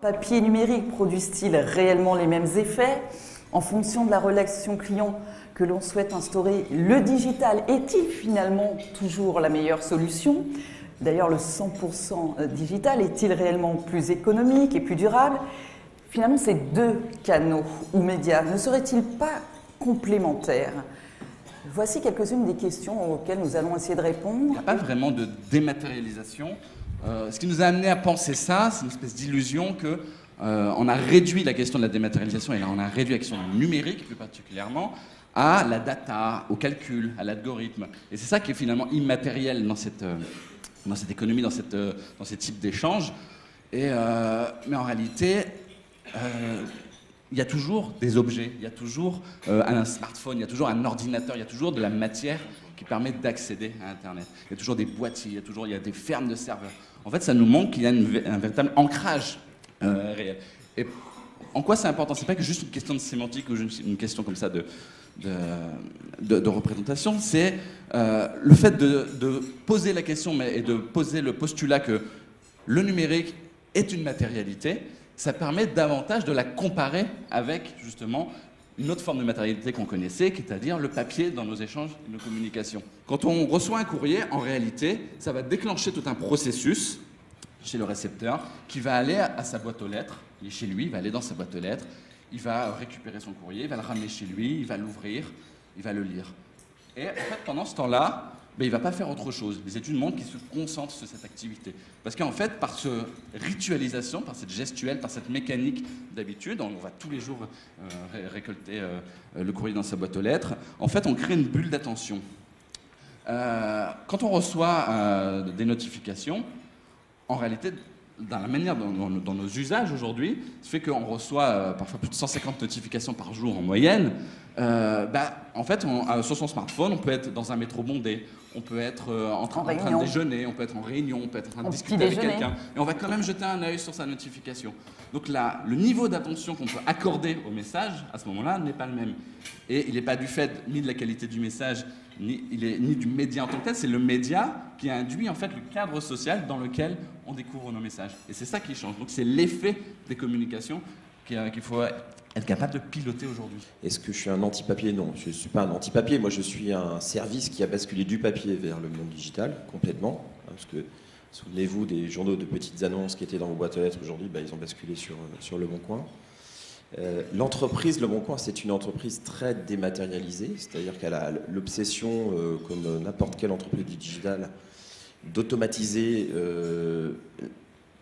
Papier et numérique produisent-ils réellement les mêmes effets? En fonction de la relation client que l'on souhaite instaurer, le digital est-il finalement toujours la meilleure solution? D'ailleurs, le 100% digital est-il réellement plus économique et plus durable? Finalement, ces deux canaux ou médias ne seraient-ils pas complémentaires? Voici quelques-unes des questions auxquelles nous allons essayer de répondre. Il n'y a pas vraiment de dématérialisation. Ce qui nous a amené à penser ça, c'est une espèce d'illusion que on a réduit la question de la dématérialisation, et là on a réduit la question du numérique plus particulièrement, à la data, au calcul, à l'algorithme. Et c'est ça qui est finalement immatériel dans cette économie, dans ces types d'échanges. Mais en réalité, il y a toujours des objets, il y a toujours un smartphone, il y a toujours un ordinateur, il y a toujours de la matière qui permet d'accéder à Internet. Il y a toujours des boîtiers, il y a des fermes de serveurs. En fait, ça nous montre qu'il y a un véritable ancrage réel. Et en quoi c'est important? C'est pas que juste une question de sémantique ou une question comme ça de représentation. C'est le fait de poser la question et de poser le postulat que le numérique est une matérialité. Ça permet davantage de la comparer avec, justement, une autre forme de matérialité qu'on connaissait, c'est-à-dire le papier dans nos échanges et nos communications. Quand on reçoit un courrier, en réalité, ça va déclencher tout un processus chez le récepteur qui va aller à sa boîte aux lettres. Il est chez lui, il va aller dans sa boîte aux lettres, il va récupérer son courrier, il va le ramener chez lui, il va l'ouvrir, il va le lire. Et en fait, pendant ce temps-là, il ne va pas faire autre chose. Les études montrent qu'il se concentre sur cette activité. Parce qu'en fait, par cette ritualisation, par cette gestuelle, par cette mécanique d'habitude, on va tous les jours récolter le courrier dans sa boîte aux lettres, en fait, on crée une bulle d'attention. Quand on reçoit des notifications, en réalité, dans la manière dans nos usages aujourd'hui, ça fait qu'on reçoit parfois plus de 150 notifications par jour en moyenne. En fait, sur son smartphone, on peut être dans un métro bondé, on peut être en train de déjeuner, on peut être en réunion, on peut être en train de discuter avec quelqu'un, et on va quand même jeter un œil sur sa notification. Donc là, le niveau d'attention qu'on peut accorder au message, à ce moment-là, n'est pas le même. Et il n'est pas du fait ni de la qualité du message, ni du média en tant que tel, c'est le média qui induit en fait le cadre social dans lequel on découvre nos messages. Et c'est ça qui change. Donc c'est l'effet des communications qu'il faut être capable de piloter aujourd'hui. Est-ce que je suis un anti-papier? Non, je ne suis pas un anti-papier. Moi, je suis un service qui a basculé du papier vers le monde digital, complètement. Parce que, souvenez-vous des journaux de petites annonces qui étaient dans vos boîtes aux lettres aujourd'hui, ils ont basculé sur Le Bon Coin. L'entreprise Le Bon Coin, c'est une entreprise très dématérialisée, c'est-à-dire qu'elle a l'obsession, comme n'importe quelle entreprise du digital, d'automatiser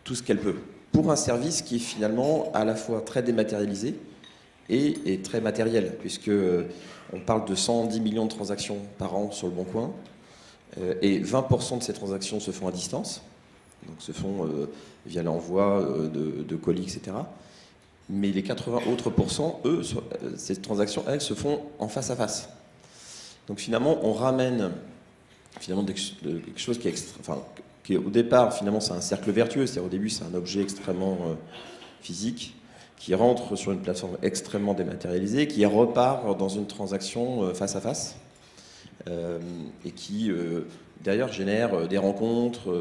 tout ce qu'elle peut, pour un service qui est finalement à la fois très dématérialisé et très matériel, puisque on parle de 110 millions de transactions par an sur Le Bon Coin, et 20% de ces transactions se font à distance, donc se font via l'envoi de colis, etc. Mais les 80 autres pourcents, eux, ces transactions, elles, se font en face à face. Donc finalement, on ramène finalement quelque chose qui est au départ, finalement, c'est un cercle vertueux. C'est-à-dire au début, c'est un objet extrêmement physique qui rentre sur une plateforme extrêmement dématérialisée, qui repart dans une transaction face à face et qui, d'ailleurs, génère des rencontres,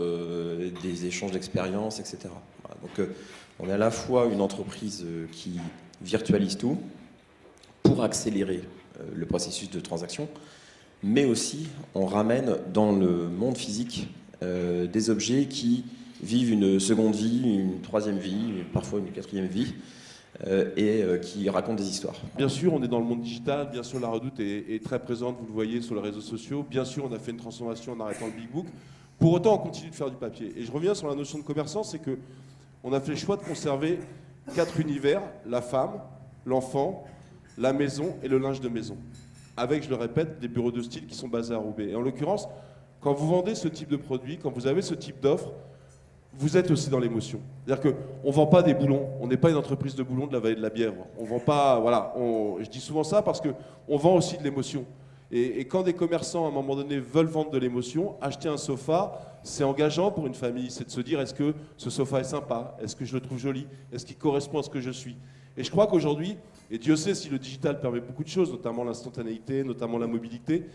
des échanges d'expériences, etc. Voilà. Donc, on est à la fois une entreprise qui virtualise tout pour accélérer le processus de transaction, mais aussi on ramène dans le monde physique des objets qui vivent une seconde vie, une troisième vie, parfois une quatrième vie, et qui racontent des histoires. Bien sûr, on est dans le monde digital, bien sûr la Redoute est très présente, vous le voyez sur les réseaux sociaux, bien sûr on a fait une transformation en arrêtant le Big Book, pour autant on continue de faire du papier. Et je reviens sur la notion de commerçant, c'est que on a fait le choix de conserver 4 univers, la femme, l'enfant, la maison et le linge de maison. Avec, je le répète, des bureaux de style qui sont basés à Roubaix. Et en l'occurrence, quand vous vendez ce type de produit, quand vous avez ce type d'offre, vous êtes aussi dans l'émotion. C'est-à-dire qu'on ne vend pas des boulons, on n'est pas une entreprise de boulons de la vallée de la Bièvre. On vend pas, voilà, je dis souvent ça parce qu'on vend aussi de l'émotion. Et quand des commerçants, à un moment donné, veulent vendre de l'émotion, acheter un sofa, c'est engageant pour une famille. C'est de se dire, est-ce que ce sofa est sympa? Est-ce que je le trouve joli? Est-ce qu'il correspond à ce que je suis? Et je crois qu'aujourd'hui, et Dieu sait si le digital permet beaucoup de choses, notamment l'instantanéité, notamment la mobilité,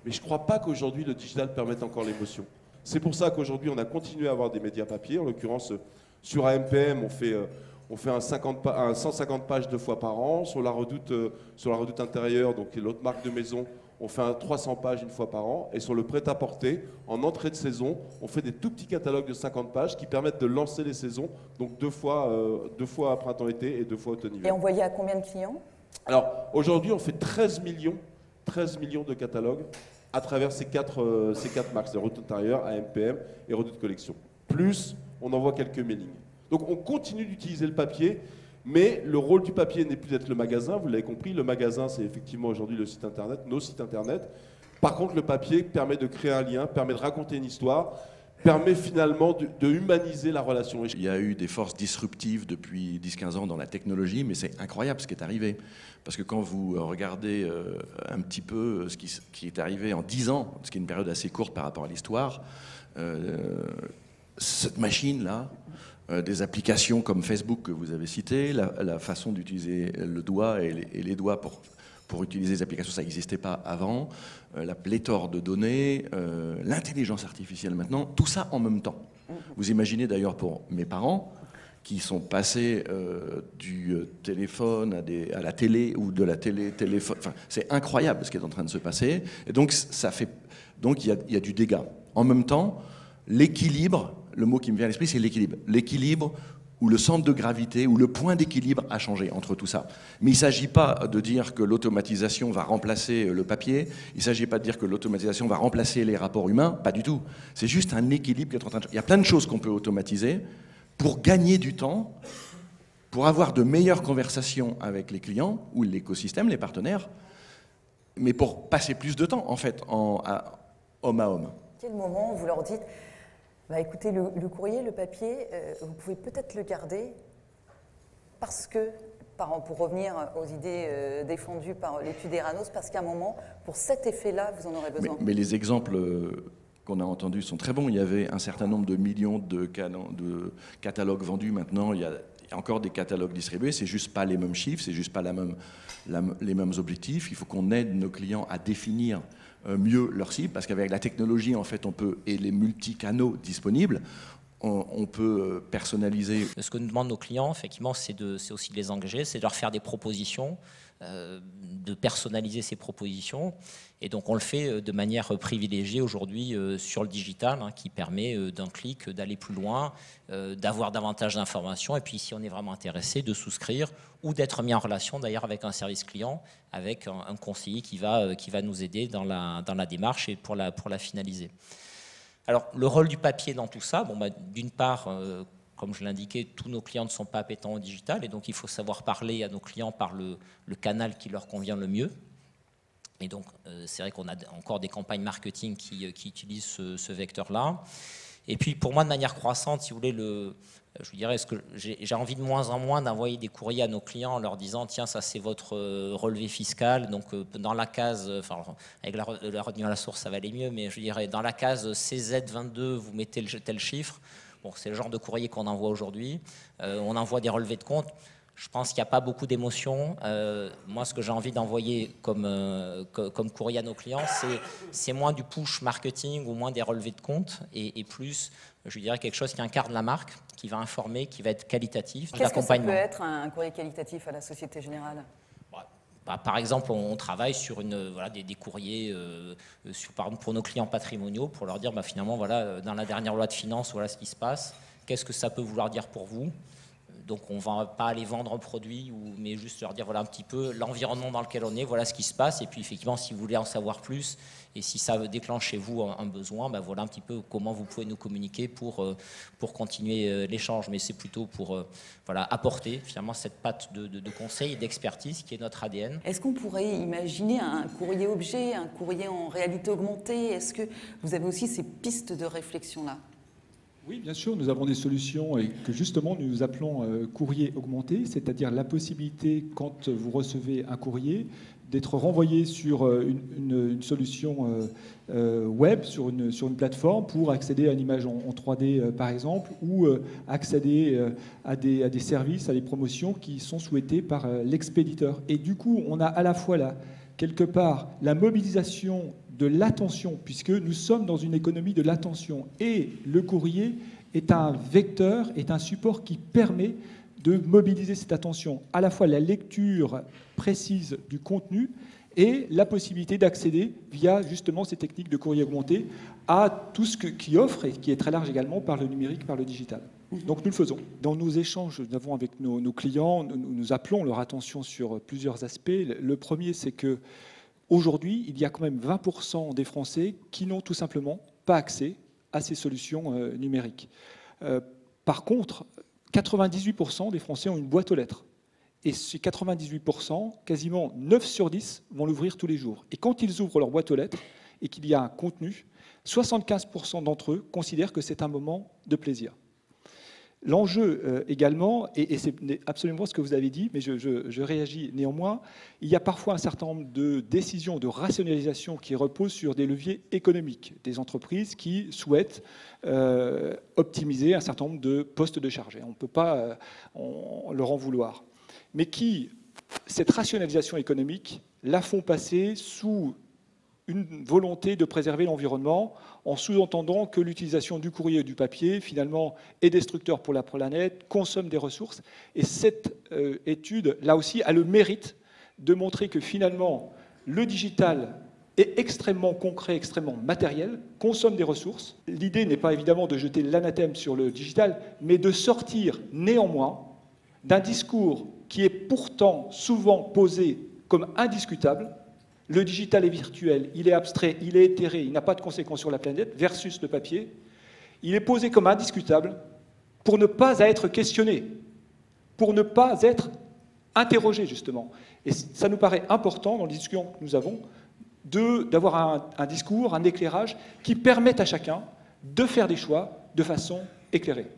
mais je ne crois pas qu'aujourd'hui, le digital permette encore l'émotion. C'est pour ça qu'aujourd'hui, on a continué à avoir des médias papier. En l'occurrence, sur AMPM, On fait un 150 pages 2 fois par an. Sur la Redoute intérieure, donc l'autre marque de maison, on fait un 300 pages 1 fois par an. Et sur le prêt-à-porter, en entrée de saison, on fait des tout petits catalogues de 50 pages qui permettent de lancer les saisons. Donc 2 fois printemps-été et 2 fois automne-hiver. Et envoyé à combien de clients? Alors aujourd'hui, on fait 13 millions de catalogues à travers ces quatre marques, c'est Redoute intérieure, AMPM et Redoute collection. Plus, on envoie quelques mailings. Donc on continue d'utiliser le papier, mais le rôle du papier n'est plus d'être le magasin, vous l'avez compris, le magasin c'est effectivement aujourd'hui le site internet, nos sites internet. Par contre le papier permet de créer un lien, permet de raconter une histoire, permet finalement de humaniser la relation. Il y a eu des forces disruptives depuis 10-15 ans dans la technologie, mais c'est incroyable ce qui est arrivé. Parce que quand vous regardez un petit peu ce qui est arrivé en 10 ans, ce qui est une période assez courte par rapport à l'histoire, cette machine-là, des applications comme Facebook que vous avez citées, la façon d'utiliser le doigt et les doigts pour utiliser les applications, ça n'existait pas avant, la pléthore de données, l'intelligence artificielle maintenant, tout ça en même temps. Vous imaginez d'ailleurs pour mes parents, qui sont passés du téléphone à la télé, ou de la téléphone, enfin, c'est incroyable ce qui est en train de se passer, et donc il y a du dégât. En même temps, l'équilibre, le mot qui me vient à l'esprit, c'est l'équilibre. L'équilibre où le centre de gravité, où le point d'équilibre a changé entre tout ça. Mais il ne s'agit pas de dire que l'automatisation va remplacer le papier, il ne s'agit pas de dire que l'automatisation va remplacer les rapports humains, pas du tout. C'est juste un équilibre qui est en train de changer. Il y a plein de choses qu'on peut automatiser pour gagner du temps, pour avoir de meilleures conversations avec les clients ou l'écosystème, les partenaires, mais pour passer plus de temps, en fait, homme à homme. Quel moment vous leur dites bah écoutez, le courrier, le papier, vous pouvez peut-être le garder parce que, pour revenir aux idées défendues par l'étude Eranos, parce qu'à un moment, pour cet effet-là, vous en aurez besoin. Mais les exemples qu'on a entendus sont très bons. Il y avait un certain nombre de millions de catalogues vendus. Maintenant, il y a encore des catalogues distribués. C'est juste pas les mêmes chiffres, c'est juste pas les mêmes objectifs. Il faut qu'on aide nos clients à définir mieux leur cible, parce qu'avec la technologie, en fait, et les multicanaux disponibles, on peut personnaliser. Ce que nous demandent nos clients, effectivement, c'est aussi de les engager, c'est de leur faire des propositions, de personnaliser ces propositions. Et donc, on le fait de manière privilégiée aujourd'hui sur le digital, qui permet d'un clic d'aller plus loin, d'avoir davantage d'informations. Et puis, si on est vraiment intéressé, de souscrire ou d'être mis en relation, d'ailleurs, avec un service client, avec un conseiller qui va nous aider dans la démarche et pour la finaliser. Alors, le rôle du papier dans tout ça, d'une part, comme je l'indiquais, tous nos clients ne sont pas appétents au digital, et donc il faut savoir parler à nos clients par le canal qui leur convient le mieux. Et donc, c'est vrai qu'on a encore des campagnes marketing qui utilisent ce vecteur-là. Et puis, pour moi, de manière croissante, si vous voulez, je vous dirais, j'ai envie de moins en moins d'envoyer des courriers à nos clients en leur disant « Tiens, ça, c'est votre relevé fiscal. » Donc, dans la case, enfin, avec la retenue à la source, ça va aller mieux, mais je dirais, dans la case CZ22, vous mettez tel chiffre. Bon, c'est le genre de courrier qu'on envoie aujourd'hui. On envoie des relevés de compte. Je pense qu'il n'y a pas beaucoup d'émotions. Moi, ce que j'ai envie d'envoyer comme courrier à nos clients, c'est moins du push marketing ou moins des relevés de compte et plus, je dirais, quelque chose qui incarne la marque, qui va informer, qui va être qualitatif. Qu'est-ce que ça peut être un courrier qualitatif à la Société Générale ? Par exemple, on travaille sur des courriers par exemple, pour nos clients patrimoniaux, pour leur dire finalement, voilà, dans la dernière loi de finances, voilà ce qui se passe. Qu'est-ce que ça peut vouloir dire pour vous ? Donc on ne va pas aller vendre un produit, mais juste leur dire voilà un petit peu l'environnement dans lequel on est, voilà ce qui se passe. Et puis effectivement, si vous voulez en savoir plus et si ça déclenche chez vous un besoin, voilà un petit peu comment vous pouvez nous communiquer pour continuer l'échange. Mais c'est plutôt pour apporter finalement cette patte de conseil et d'expertise qui est notre ADN. Est-ce qu'on pourrait imaginer un courrier objet, un courrier en réalité augmentée ? Est-ce que vous avez aussi ces pistes de réflexion-là ? Oui, bien sûr, nous avons des solutions que justement nous appelons courrier augmenté, c'est-à-dire la possibilité, quand vous recevez un courrier, d'être renvoyé sur une solution web, sur une plateforme pour accéder à une image en 3D par exemple, ou accéder à des services, à des promotions qui sont souhaités par l'expéditeur. Et du coup, on a à la fois là, quelque part, la mobilisation de l'attention, puisque nous sommes dans une économie de l'attention. Et le courrier est un vecteur, est un support qui permet de mobiliser cette attention, à la fois la lecture précise du contenu et la possibilité d'accéder via justement ces techniques de courrier augmenté à tout ce qui offre et qui est très large également par le numérique, par le digital. Donc nous le faisons. Dans nos échanges que nous avons avec nos clients, nous appelons leur attention sur plusieurs aspects. Le premier, c'est que aujourd'hui, il y a quand même 20% des Français qui n'ont tout simplement pas accès à ces solutions numériques. Par contre, 98% des Français ont une boîte aux lettres. Et ces 98%, quasiment 9 sur 10 vont l'ouvrir tous les jours. Et quand ils ouvrent leur boîte aux lettres et qu'il y a un contenu, 75% d'entre eux considèrent que c'est un moment de plaisir. L'enjeu également, et c'est absolument ce que vous avez dit, mais je réagis néanmoins, il y a parfois un certain nombre de décisions de rationalisation qui reposent sur des leviers économiques, des entreprises qui souhaitent optimiser un certain nombre de postes de chargés. On ne peut pas leur en vouloir. Mais qui, cette rationalisation économique, la font passer sous une volonté de préserver l'environnement, en sous-entendant que l'utilisation du courrier et du papier, finalement, est destructeur pour la planète, consomme des ressources. Et cette étude, là aussi, a le mérite de montrer que, finalement, le digital est extrêmement concret, extrêmement matériel, consomme des ressources. L'idée n'est pas évidemment de jeter l'anathème sur le digital, mais de sortir néanmoins d'un discours qui est pourtant souvent posé comme indiscutable. Le digital est virtuel, il est abstrait, il est éthéré, il n'a pas de conséquences sur la planète, versus le papier. Il est posé comme indiscutable pour ne pas être questionné, pour ne pas être interrogé, justement. Et ça nous paraît important, dans les discussions que nous avons, d'avoir un discours, un éclairage qui permette à chacun de faire des choix de façon éclairée.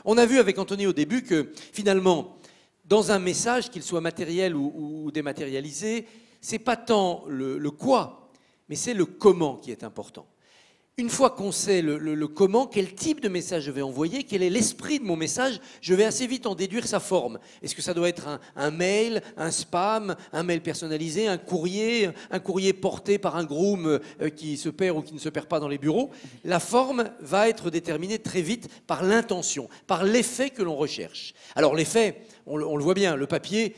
On a vu avec Anthony au début que, finalement, dans un message, qu'il soit matériel ou dématérialisé, ce n'est pas tant le quoi, mais c'est le comment qui est important. Une fois qu'on sait le comment, quel type de message je vais envoyer, quel est l'esprit de mon message, je vais assez vite en déduire sa forme. Est-ce que ça doit être un mail, un spam, un mail personnalisé, un courrier porté par un groom qui se perd ou qui ne se perd pas dans les bureaux? La forme va être déterminée très vite par l'intention, par l'effet que l'on recherche. Alors l'effet, on le voit bien, le papier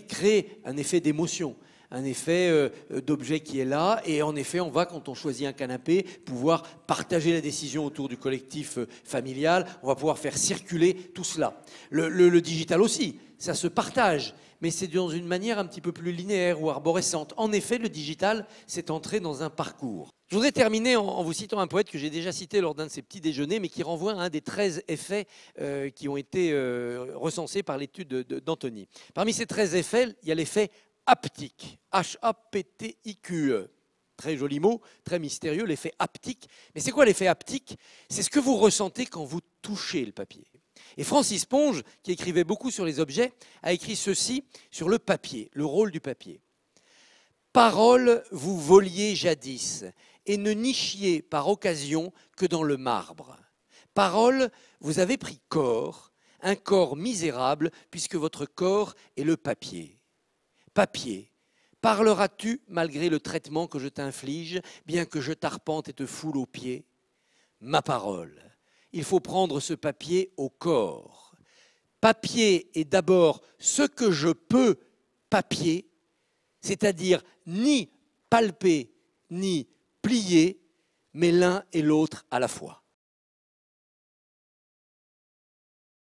crée un effet d'émotion, un effet d'objet qui est là, et en effet, on va, quand on choisit un canapé, pouvoir partager la décision autour du collectif familial, on va pouvoir faire circuler tout cela. Le digital aussi, ça se partage, mais c'est dans une manière un petit peu plus linéaire ou arborescente. En effet, le digital, c'est entrer dans un parcours. Je voudrais terminer en vous citant un poète que j'ai déjà cité lors d'un de ces petits déjeuners, mais qui renvoie à un des 13 effets qui ont été recensés par l'étude d'Anthony. Parmi ces 13 effets, il y a l'effet haptique, H-A-P-T-I-Q-E. Très joli mot, très mystérieux, l'effet haptique. Mais c'est quoi l'effet haptique? C'est ce que vous ressentez quand vous touchez le papier. Et Francis Ponge, qui écrivait beaucoup sur les objets, a écrit ceci sur le papier, le rôle du papier. Parole, vous voliez jadis, et ne nichiez par occasion que dans le marbre. Parole, vous avez pris corps, un corps misérable, puisque votre corps est le papier. Papier, parleras-tu malgré le traitement que je t'inflige, bien que je t'arpente et te foule aux pieds? Ma parole, il faut prendre ce papier au corps. Papier est d'abord ce que je peux papier, c'est-à-dire ni palper, ni plier, mais l'un et l'autre à la fois.